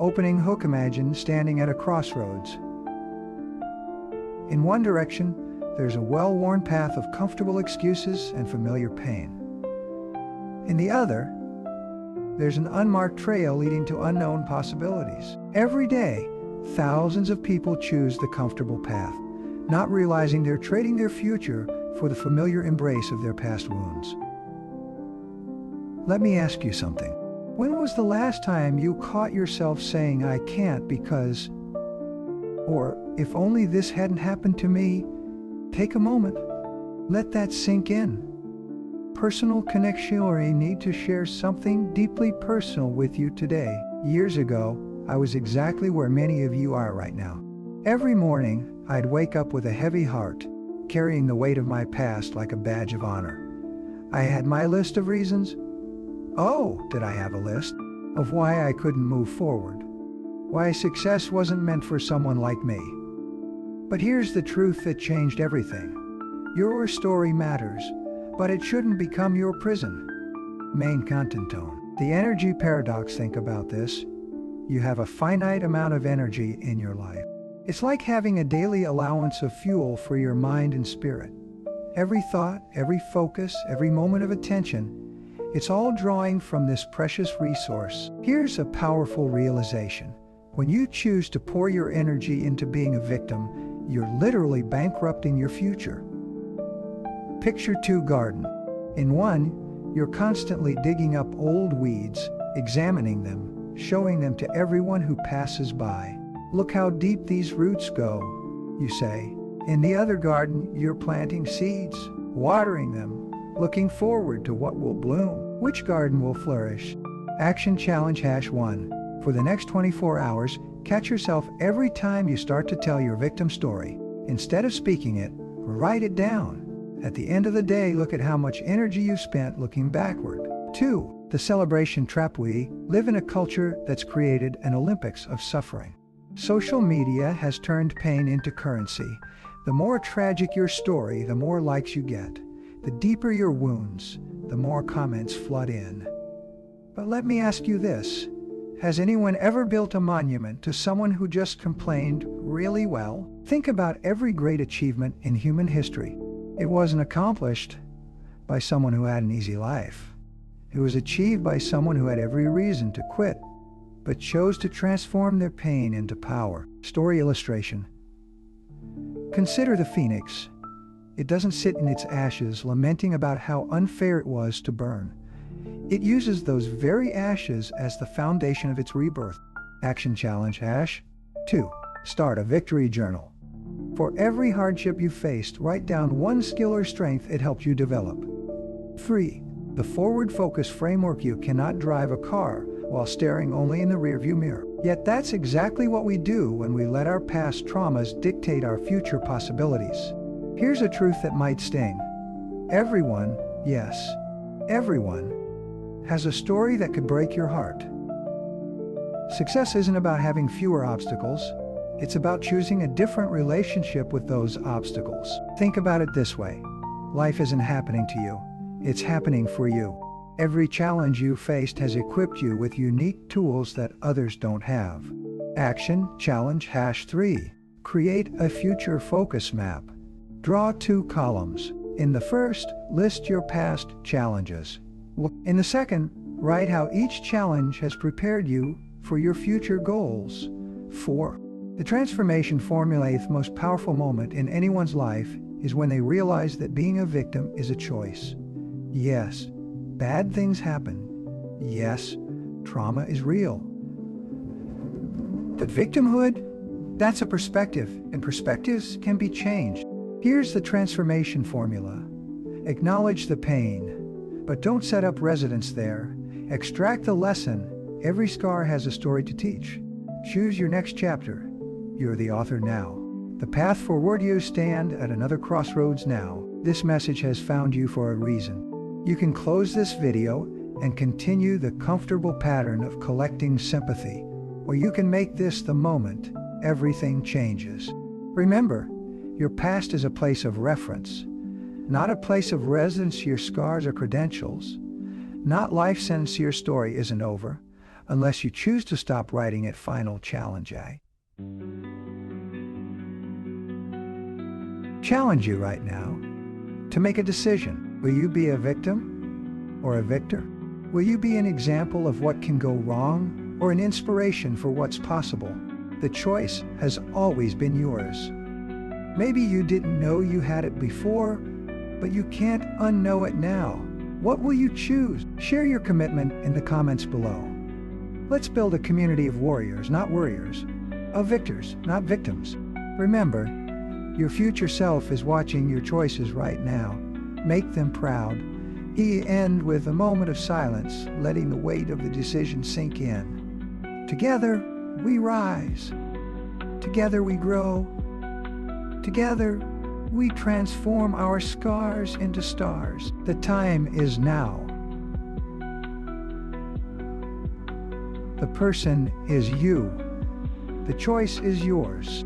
Opening hook. Imagine standing at a crossroads. In one direction, there's a well-worn path of comfortable excuses and familiar pain. In the other, there's an unmarked trail leading to unknown possibilities. Every day, thousands of people choose the comfortable path, not realizing they're trading their future for the familiar embrace of their past wounds. Let me ask you something. When was the last time you caught yourself saying, "I can't because," or "if only this hadn't happened to me"? Take a moment. Let that sink in. Personal connection. I need to share something deeply personal with you today. Years ago, I was exactly where many of you are right now. Every morning, I'd wake up with a heavy heart, carrying the weight of my past like a badge of honor. I had my list of reasons. Oh, did I have a list? Of why I couldn't move forward. Why success wasn't meant for someone like me. But here's the truth that changed everything. Your story matters, but it shouldn't become your prison. Main content tone. The energy paradox. Think about this. You have a finite amount of energy in your life. It's like having a daily allowance of fuel for your mind and spirit. Every thought, every focus, every moment of attention, it's all drawing from this precious resource. Here's a powerful realization. When you choose to pour your energy into being a victim, you're literally bankrupting your future. Picture two gardens. In one, you're constantly digging up old weeds, examining them, showing them to everyone who passes by. "Look how deep these roots go," you say. In the other garden, you're planting seeds, watering them, looking forward to what will bloom. Which garden will flourish? Action challenge #1. For the next 24 hours, catch yourself every time you start to tell your victim story. Instead of speaking it, write it down. At the end of the day, look at how much energy you spent looking backward. 2. The celebration trap. We live in a culture that's created an Olympics of suffering. Social media has turned pain into currency. The more tragic your story, the more likes you get. The deeper your wounds, the more comments flood in. But let me ask you this. Has anyone ever built a monument to someone who just complained really well? Think about every great achievement in human history. It wasn't accomplished by someone who had an easy life. It was achieved by someone who had every reason to quit, but chose to transform their pain into power. Story illustration. Consider the phoenix. It doesn't sit in its ashes lamenting about how unfair it was to burn. It uses those very ashes as the foundation of its rebirth. Action challenge #2. Start a victory journal. For every hardship you faced, write down one skill or strength it helped you develop. 3. The forward focus framework. You cannot drive a car while staring only in the rearview mirror. Yet that's exactly what we do when we let our past traumas dictate our future possibilities. Here's a truth that might sting. Everyone, yes, everyone, has a story that could break your heart. Success isn't about having fewer obstacles. It's about choosing a different relationship with those obstacles. Think about it this way. Life isn't happening to you. It's happening for you. Every challenge you faced has equipped you with unique tools that others don't have. Action challenge #3. Create a future focus map. Draw 2 columns. In the first, list your past challenges. In the second, write how each challenge has prepared you for your future goals. 4. The transformation formula. The most powerful moment in anyone's life is when they realize that being a victim is a choice. Yes, bad things happen. Yes, trauma is real. But victimhood? That's a perspective, and perspectives can be changed. Here's the transformation formula. Acknowledge the pain, but don't set up residence there. Extract the lesson. Every scar has a story to teach. Choose your next chapter. You're the author now. The path forward. You stand at another crossroads now. This message has found you for a reason. You can close this video and continue the comfortable pattern of collecting sympathy, or you can make this the moment everything changes. Remember, your past is a place of reference, not a place of residence. Your scars are credentials, not life sentence. Your story isn't over, unless you choose to stop writing it. Final challenge. I challenge you right now to make a decision. Will you be a victim or a victor? Will you be an example of what can go wrong or an inspiration for what's possible? The choice has always been yours. Maybe you didn't know you had it before, but you can't unknow it now. What will you choose? Share your commitment in the comments below. Let's build a community of warriors, not worriers, of victors, not victims. Remember, your future self is watching your choices right now. Make them proud. End with a moment of silence, letting the weight of the decision sink in. Together, we rise. Together, we grow. Together, we transform our scars into stars. The time is now. The person is you. The choice is yours.